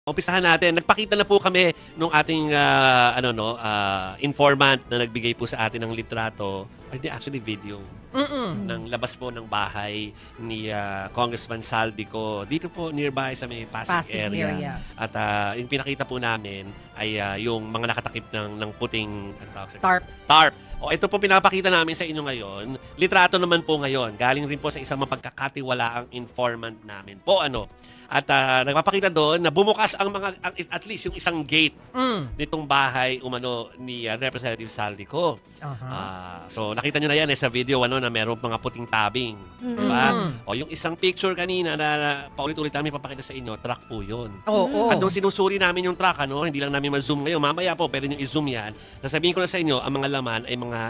Umpisahan natin. Nagpakita na po kami nung ating informant na nagbigay po sa atin ng litrato. Actually video. Ng labas po ng bahay ni Congressman Saldico. Dito po nearby sa may Pasig area. At yung pinakita po namin ay yung mga nakatakip ng puting tarp. O ito po pinapakita namin sa inyo ngayon. Litrato naman po ngayon. Galing rin po sa isang mapagkakatiwalaang informant namin po At nagpapakita doon na bumukas at least yung isang gate nitong bahay ni Representative Saldico. So nakita nyo na yan sa video na meron mga puting tabing. Diba? O yung isang picture kanina na paulit-ulit namin papakita sa inyo, truck po yun. At nung sinusuri namin yung truck, hindi lang namin ma-zoom ngayon. Mamaya po, pwede nyo i-zoom yan. Sasabihin ko na sa inyo, ang mga laman ay mga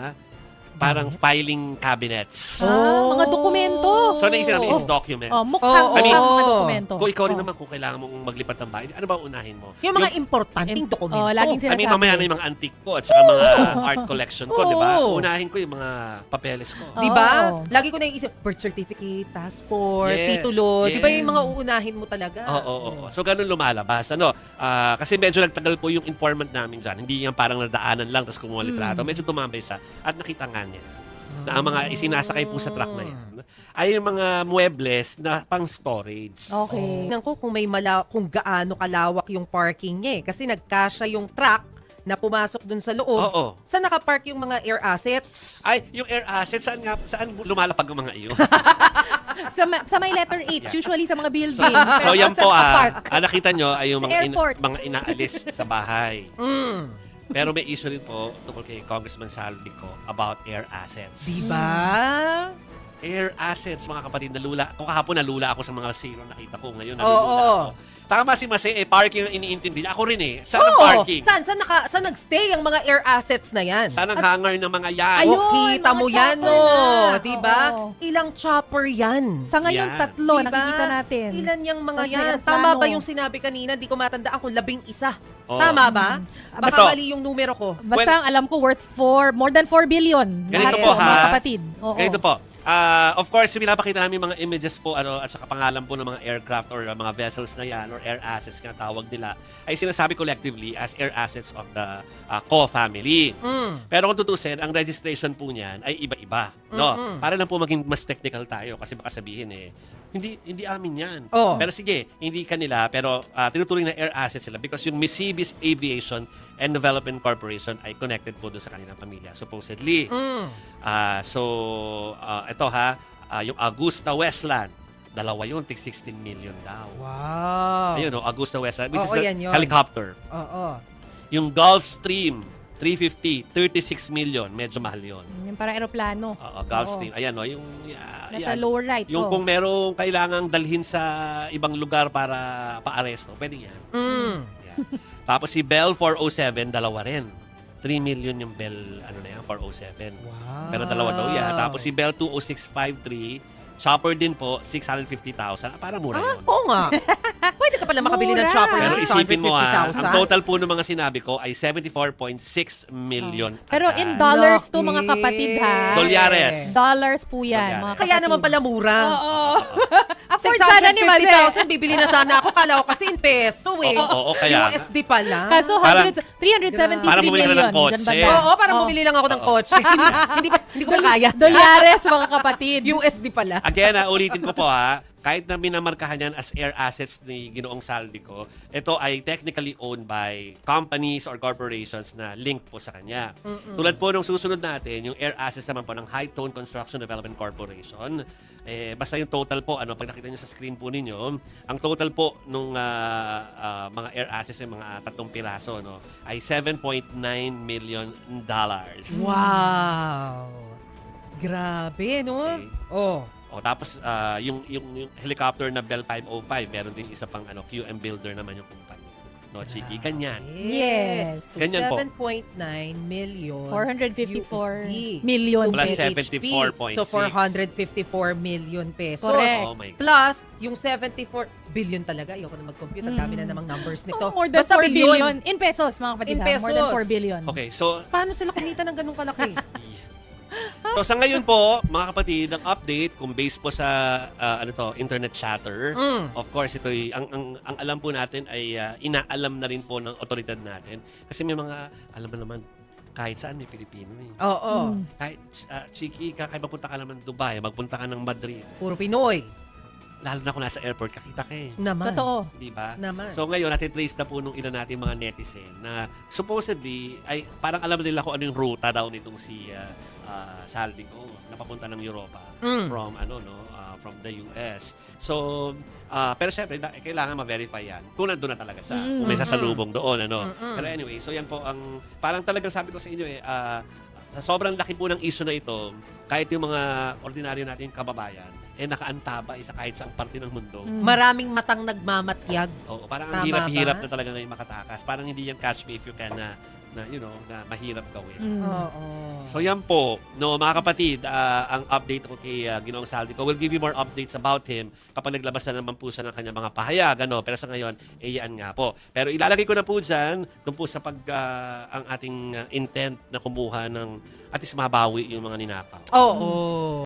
parang filing cabinets. Mga dokumento. So, naisip namin is document. Mukhang mga dokumento. Kung ikaw rin naman, kung kailangan mong maglipat ng bahay, ano ba unahin mo? Yung mga importanteng dokumento. Laging sinasabi. Mamaya na yung mga antique ko at saka mga art collection ko, di ba? Unahin ko yung mga papeles ko. Di ba? Lagi ko naiisip, birth certificate, passport, titulo. Di ba yung mga uunahin mo talaga? Oo. So, ganun lumalabas. Kasi medyo nagtagal po yung informant namin dyan. Hindi yan parang nadaanan lang tapos kumuha litrato. Medyo tumambay siya. At nakita nga niya na ang mga isinasakay po sa truck na yan ay yung mga muebles na pang storage. Okay. Tingnan ko kung gaano kalawak yung parking niya Kasi nagkasya yung truck na pumasok dun sa loob. Saan nakapark yung mga air assets? Ay, yung air assets, saan lumalapag ang mga iyo? sa may letter H, usually sa mga building. So yan po, nakita nyo ay yung mga inaalis sa bahay. Pero may issue rin po tungkol kay Congressman Saldico about air assets. Diba? Air assets, mga kapatid, kung kahapon nalula ako sa mga zero nakita ko ngayon, nalula ako. Tama si Mase, parking ang iniintindi. Ako rin Saan ang parking? Saan nagstay ang mga air assets na yan? Saan ang hangar ng mga yan? Ayun, kita mo yan, diba? Ilang chopper yan? Sa ngayon, 3, diba? nakikita natin. Ilan yung mga Tapos yan? Tama ba yung sinabi kanina? Di ko matandaan kung 11. Tama ba? Baka mali yung numero ko. Basta ang alam ko, worth more than 4 billion. Ganito po, mga kapatid. Ganito po. Of course, pinapakita namin mga images po at saka pangalan po ng mga aircraft or mga vessels na yan or air assets na tawag nila ay sinasabi collectively as air assets of the Co family. Pero kung tutusin, ang registration po niyan ay iba-iba. No? Para lang po maging mas technical tayo kasi baka sabihin hindi amin yan. Pero sige, hindi kanila pero tinuturing na air assets sila because yung Mississippi Aviation and Development Corporation ay connected po doon sa kanilang pamilya supposedly. Ito yung Augusta Westland. Dalawa yun, tig 16 million daw. Wow. Ayun, Augusta Westland, which is yan yun. helicopter. Yung Gulfstream, 350, 36 million. Medyo mahal yun. Yung parang aeroplano. Gulfstream. Ayan, yung... Nasa lower right. Yung kung merong kailangang dalhin sa ibang lugar para pa-aresto, pwede yan. Yan. Tapos si Bell 407, dalawa rin. 3 million yung Bell, 407. Wow. Pero dalawa daw yan. Tapos si Bell 20653, chopper din po, 650,000. Parang mura yun. Oo nga. Pwede ka pala makabili ng chopper Pero ng isipin mo ang 650,000. total po ng mga sinabi ko ay 74.6 million. Pero in dollars to mga kapatid Dolyares. Dollars po yan, mga kapatid. Kaya naman pala mura. Afford sana ni Mase. 650,000, bibili na sana ako. Kala ko kasi in peso Oo, kaya. USD pala. Kaso 373 Para bumili ka million. ng kotse. Dyan banda. Oo, parang bumili lang ako ng kotse. Hindi ko na kaya. Dolyares, mga kapatid. USD pala. Again, ulitin ko po kahit na minamarkahan yan as air assets ni Ginoong Saldico, ito ay technically owned by companies or corporations na linked po sa kanya. Tulad po nung susunod natin, yung air assets naman po ng High Tone Construction Development Corporation. Basta yung total po, pag nakita nyo sa screen po ninyo, ang total po nung mga air assets, yung mga 3 piraso, ay $7.9 million. Wow! Grabe, no? Okay. Tapos yung helicopter na Bell 505, meron din isa pang QM Builder naman yung kumpanya. No, Chiki, ganyan. Yes. So, Ganyan po. 7.9 million 454 USD. million Plus pesos. 74.6. So, 454 million pesos. Correct. Oh my God. Plus, yung 74 billion talaga. Ayoko na mag-compute. Ang dami na namang numbers nito. More than Basta 4 billion. In pesos, mga kapatid. In More than pesos. 4 billion. Okay, so Paano sila kumita ng ganun kalaki? So sa ngayon po, mga kapatid, ang update kung based po sa internet chatter, of course ito ang alam po natin ay inaalam na rin po ng otoridad natin kasi may mga alam mo naman kahit saan may Pilipino eh. Oo. Kahit Chiki, kahit magpunta ka naman Dubai, magpunta ka ng Madrid, Puro Pinoy. lalo na kung nasa airport, kakita ka eh. Naman. Totoo. Di ba? Naman. So ngayon, natin-trace na po nung ilan natin mga netizen na supposedly, ay parang alam nila kung ano yung ruta daw nitong si Saldico na papunta ng Europa from from the US. So, pero syempre, kailangan ma-verify yan. Kung nandun na talaga siya. Kung may sasalubong doon, Pero anyway, so yan po ang, parang talagang sabi ko sa inyo sa sobrang laki po ng issue na ito, kahit yung mga ordinaryo natin kababayan, nakaantabay sa kahit saang parte ng mundo. Maraming matang nagmamatyag. Oo, parang Tama ang hirap-hirap ba? na talaga ngayon makatakas. Parang hindi yan catch me if you can na mahirap gawin. Oo. So yan po, mga kapatid, ang update ko kay Ginoong Saldico. We'll give you more updates about him kapag naglabas na naman po siya ng kanyang mga pahayag. Pero sa ngayon, yan nga po. Pero ilalagay ko na po dyan, kung po sa ang ating intent na kumuha ng at least mabawi yung mga ninakaw. Oo.